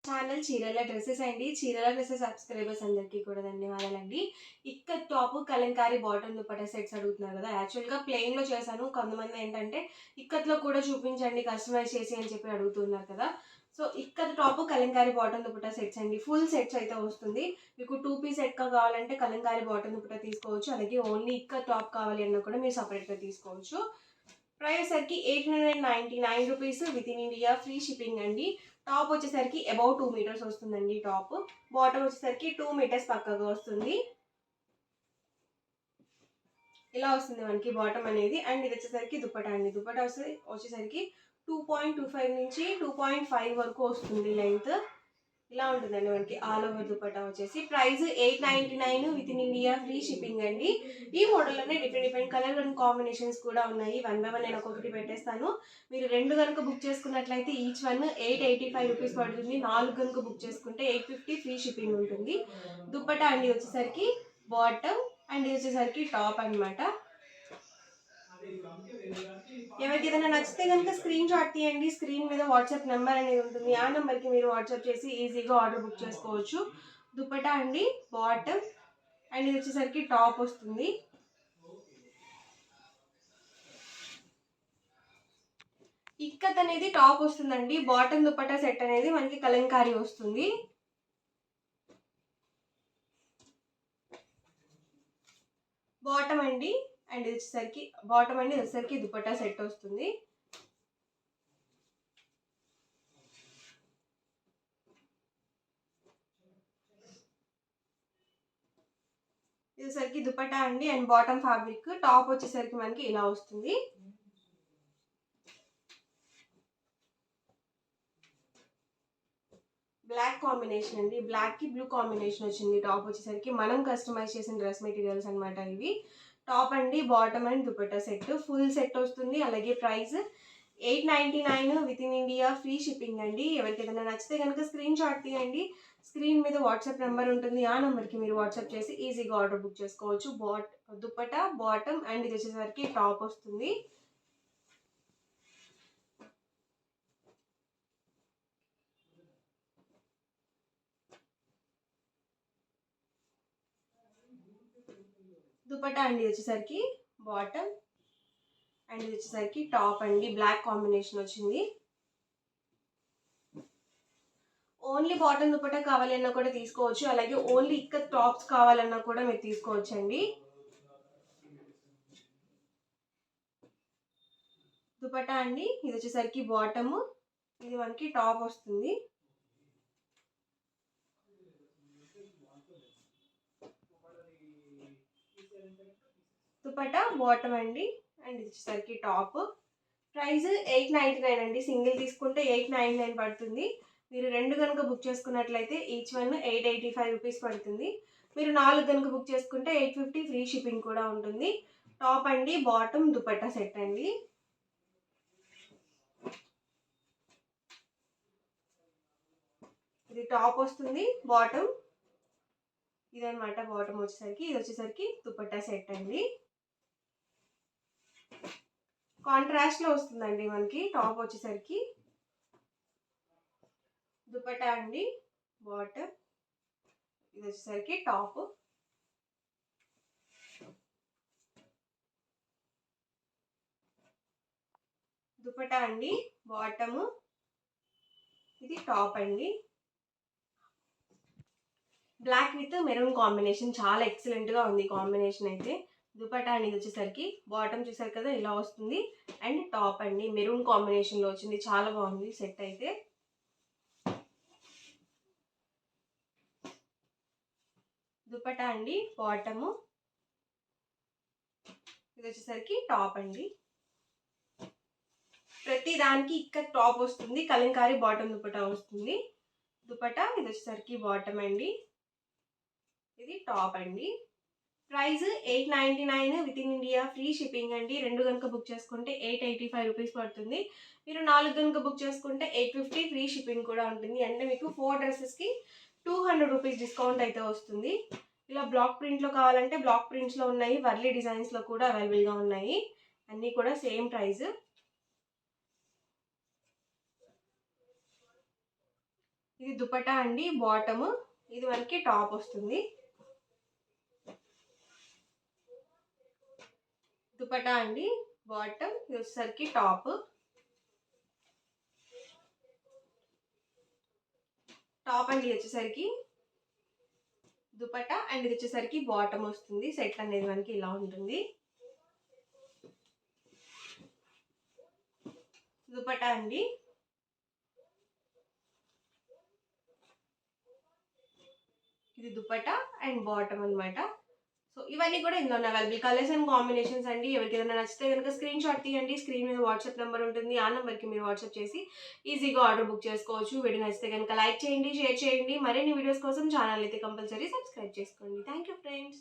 Channel చీరల dresses అండి. చీరల డ్రెస్సెస్ సబ్స్క్రైబర్స్ అందరికీ కూడా ధన్యవాదాలండి. Ikat top Kalamkari bottom dupatta sets అడుగుతున్నారు కదా. యాక్చువల్గా ప్లెయిన్లో చేశాను. కొంతమంది ఏంటంటే ఇక్కత్లో కూడా చూపించండి కస్టమైజ్ చేసి అని చెప్పి అడుగుతున్నారు కదా. So ikat top Kalamkari bottom dupatta sets అండి. ఫుల్ సెట్స్ అయితే వస్తుంది. మీకు 2 పీస్ సెట్ కావాలంటే కలంకారీ బాటమ్ దుపట్టా తీసుకోవచ్చు. అలాగే ఓన్లీ ఇక్కత్ టాప్ కావాలి అన్నా కూడా మీరు సపరేట్గా తీసుకోవచ్చు. ప్రైస్ సరికి 899 rupees with in India free shipping అండి. టాప్ వచ్చేసరికి అబౌట్ 2 మీటర్స్ వస్తుందండి. టాప్ బాటమ్ వచ్చేసరికి 2 మీటర్స్ పక్కగా వస్తుంది. ఇలా వస్తుంది మనకి బాటమ్ అనేది. అండ్ ఇది వచ్చేసరికి దుపట్టా అండి. దుపట్టా వచ్చేసరికి 2.25 నుంచి 2.5 వరకు వస్తుంది లెంత్. ఇలా ఉంటుందండి మనకి ఆల్ ఓవర్ దుపట్టా వచ్చేసి. Price 899 with in India free shipping అండి. ఈ మోడల్లోనే డిఫరెంట్ కలర్ అండ్ కాంబినేషన్స్ కూడా ఉన్నాయి. 1 బై 1 నేను ఒక్కొక్కటి పెట్టేస్తాను. మీరు 2 కనుక బుక్ చేసుకున్నట్లయితే ఈచ్ వన్ 885 రూపీస్ పడుతుంది. 4 కనుక బుక్ చేసుకుంటే 850 ఫ్రీ షిప్పింగ్ ఉంటుంది. దుపట్టా అండి వచ్చేసరికి బాటమ్ అండ్ ఇది వచ్చేసరికి టాప్ అనమాట. ఎవరికి ఏదైనా నచ్చితే కనుక స్క్రీన్ షాట్ తీయండి. స్క్రీన్ మీద వాట్సాప్ నెంబర్ అనేది ఉంటుంది. ఆ నెంబర్కి మీరు వాట్సాప్ చేసి ఈజీగా ఆర్డర్ బుక్ చేసుకోవచ్చు. దుపట్టా అండి బాటమ్ అండ్ ఇది వచ్చేసరికి టాప్ వస్తుంది. ఇక్కత్ అనేది టాప్ వస్తుందండి. బాటమ్ దుపట్టా సెట్ అనేది మనకి కలంకారీ వస్తుంది. బాటమ్ అండి అండ్ ఇది వచ్చేసరికి బాటమ్ అండి వచ్చేసరికి దుపట్టా సెట్ వస్తుంది. ఇది వచ్చేసరికి దుపట్టా అండి అండ్ బాటమ్ ఫ్యాబ్రిక్. టాప్ వచ్చేసరికి మనకి ఇలా వస్తుంది. బ్లాక్ కాంబినేషన్ అండి. బ్లాక్ కి బ్లూ కాంబినేషన్ వచ్చింది. టాప్ వచ్చేసరికి మనం కస్టమైజ్ చేసిన డ్రెస్ మెటీరియల్స్ అనమాట ఇవి. టాప్ అండి bottom and dupatta set full set వస్తుంది. అలాగే price 899 with in India free shipping అండి. ఎవరికి ఏదైనా నచ్చితే కనుక స్క్రీన్ షాట్ తీయండి. స్క్రీన్ మీద వాట్సాప్ నెంబర్ ఉంటుంది. ఆ నెంబర్కి మీరు వాట్సాప్ చేసి ఈజీగా ఆర్డర్ బుక్ చేసుకోవచ్చు. దుపట్టా బాటమ్ అండ్ ఇది వచ్చేసరికి టాప్ వస్తుంది. దుపట్టా అండి వచ్చేసరికి బాటమ్ అండ్ ఇది వచ్చేసరికి టాప్ అండి. బ్లాక్ కాంబినేషన్ వచ్చింది. ఓన్లీ బాటమ్ దుపట్టా కావాలన్నా కూడా తీసుకోవచ్చు. అలాగే ఓన్లీ ఇక్కడ టాప్స్ కావాలన్నా కూడా మీరు తీసుకోవచ్చు అండి. దుపట్టా అండి ఇది వచ్చేసరికి బాటమ్ ఇది మనకి టాప్ వస్తుంది. దుపట్టా బాటమ్ అండి అండ్ ఇది వచ్చేసరికి టాప్. ప్రైస్ 899 అండి. సింగిల్ తీసుకుంటే 899 పడుతుంది. మీరు 2 కనుక బుక్ చేసుకున్నట్లయితే ఈచ్ వన్ 885 రూపీస్ పడుతుంది. మీరు 4 కనుక బుక్ చేసుకుంటే 850 ఫ్రీ షిప్పింగ్ కూడా ఉంటుంది. టాప్ అండి బాటమ్ దుపట్టా సెట్ అండి. ఇది టాప్ వస్తుంది. బాటమ్ ఇదనమాట. బాటమ్ వచ్చేసరికి ఇది వచ్చేసరికి దుపట్టా సెట్ అండి. కాంట్రాస్ట్ లో వస్తుందండి మనకి. టాప్ వచ్చేసరికి దుపట్టా అండి బాటమ్ ఇది వచ్చేసరికి టాప్. దుపట్టా అండి బాటమ్ ఇది టాప్ అండి. బ్లాక్ విత్ మెరూన్ కాంబినేషన్ చాలా ఎక్సలెంట్ గా ఉంది కాంబినేషన్ అయితే. దుపట్టా అనేది వచ్చేసరికి బాటమ్ చూసారు కదా ఇలా వస్తుంది అండ్ టాప్ అండి మెరూన్ కాంబినేషన్ లో వచ్చింది. చాలా బాగుంది సెట్ అయితే. దుపట్టా అండి బాటమ్ ఇది వచ్చేసరికి టాప్ అండి. ప్రతి దానికి ఇక్కడ టాప్ వస్తుంది. కలంకారీ బాటమ్ దుపట్టా వస్తుంది. దుపట్టా ఇది వచ్చేసరికి బాటమ్ అండి ఇది టాప్ అండి. Price 899 with in India free shipping అండి. 2 కనుక బుక్ చేసుకుంటే 885 రూపీస్ పడుతుంది. మీరు 4 కనుక బుక్ చేసుకుంటే 850 ఫ్రీ షిప్పింగ్ కూడా ఉంటుంది. అంటే మీకు 4 డ్రెస్సెస్కి 200 రూపీస్ డిస్కౌంట్ అయితే వస్తుంది. ఇలా బ్లాక్ ప్రింట్లో కావాలంటే బ్లాక్ ప్రింట్స్లో ఉన్నాయి. వర్లీ డిజైన్స్లో కూడా అవైలబుల్గా ఉన్నాయి. అన్నీ కూడా సేమ్ ప్రైస్. ఇది దుపట్టా అండి, బాటమ్. ఇది మనకి టాప్ వస్తుంది. దుపట్టా అండి, బాటమ్, ఇది వచ్చేసరికి టాప్. టాప్ అండి వచ్చేసరికి దుపట్టా, అండ్ ఇది వచ్చేసరికి బాటమ్ వస్తుంది. సెట్ అనేది మనకి ఇలా ఉంటుంది. దుపట్టా అండి, ఇది దుపట్టా అండ్ బాటమ్ అనమాట. సో ఇవన్నీ కూడా ఇందులో అవైలబుల్ కలర్స్ అండ్ కాంబినేషన్స్ అండి. ఎవరికి ఏదైనా నచ్చితే కనుక స్క్రీన్ షాట్ తీయండి. స్క్రీన్ మీద వాట్సాప్ నెంబర్ ఉంటుంది. ఆ నెంబర్కి మీరు వాట్సాప్ చేసి ఈజీగా ఆర్డర్ బుక్ చేసుకోవచ్చు. వీడియో నచ్చితే కనుక లైక్ చేయండి, షేర్ చేయండి. మరిన్ని వీడియోస్ కోసం ఛానల్ అయితే కంపల్సరీ సబ్స్క్రైబ్ చేసుకోండి. Thank you friends.